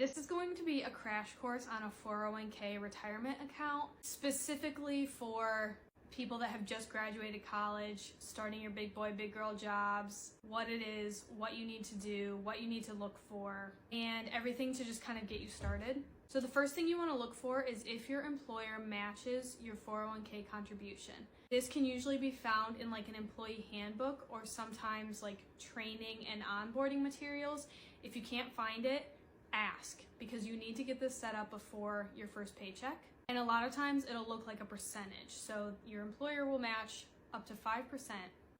This is going to be a crash course on a 401k retirement account, specifically for people that have just graduated college, starting your big boy, big girl jobs, what it is, what you need to do, what you need to look for, and everything to just kind of get you started. So the first thing you want to look for is if your employer matches your 401k contribution. This can usually be found in like an employee handbook or sometimes like training and onboarding materials. If you can't find it, ask, because you need to get this set up before your first paycheck. And a lot of times it'll look like a percentage. So your employer will match up to 5%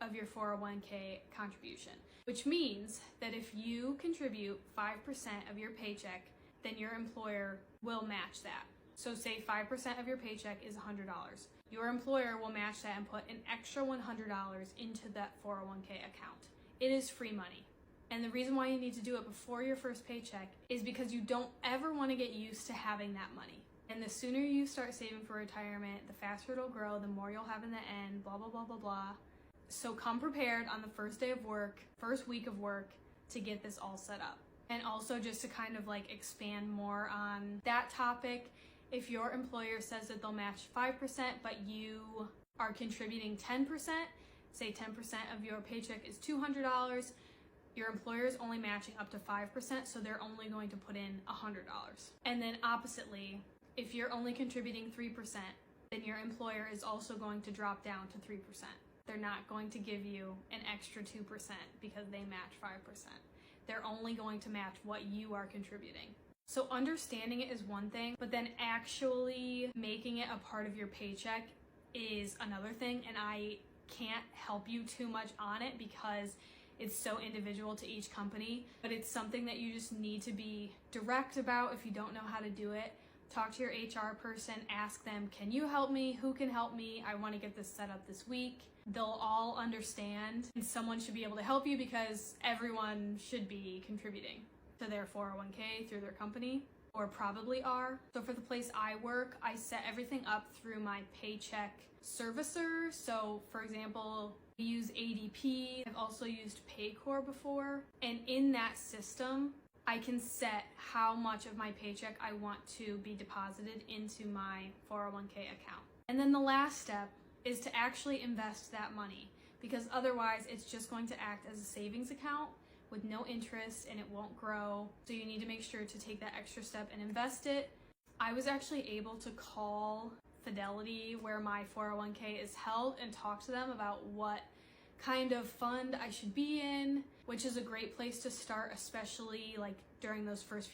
of your 401k contribution, which means that if you contribute 5% of your paycheck, then your employer will match that. So say 5% of your paycheck is $100. Your employer will match that and put an extra $100 into that 401k account. It is free money. And the reason why you need to do it before your first paycheck is because you don't ever want to get used to having that money. And the sooner you start saving for retirement, the faster it'll grow, the more you'll have in the end, blah, blah, blah, blah, blah. So come prepared on the first day of work, first week of work, to get this all set up. And also just to kind of like expand more on that topic, if your employer says that they'll match 5%, but you are contributing 10%, say 10% of your paycheck is $200, your employer is only matching up to 5%, so they're only going to put in $100. And then oppositely, if you're only contributing 3%, then your employer is also going to drop down to 3%. They're not going to give you an extra 2% because they match 5%. They're only going to match what you are contributing. So understanding it is one thing, but then actually making it a part of your paycheck is another thing, and I can't help you too much on it because it's so individual to each company, but it's something that you just need to be direct about. If you don't know how to do it, talk to your HR person, ask them, can you help me? Who can help me? I want to get this set up this week. They'll all understand, and someone should be able to help you because everyone should be contributing to their 401k through their company, or probably are. So for the place I work, I set everything up through my paycheck servicer. So for example, we use ADP. I've also used Paycor before. And in that system, I can set how much of my paycheck I want to be deposited into my 401k account. And then the last step is to actually invest that money, because otherwise it's just going to act as a savings account with no interest and it won't grow. So you need to make sure to take that extra step and invest it. I was actually able to call Fidelity, where my 401k is held, and talk to them about what kind of fund I should be in, which is a great place to start, especially like during those first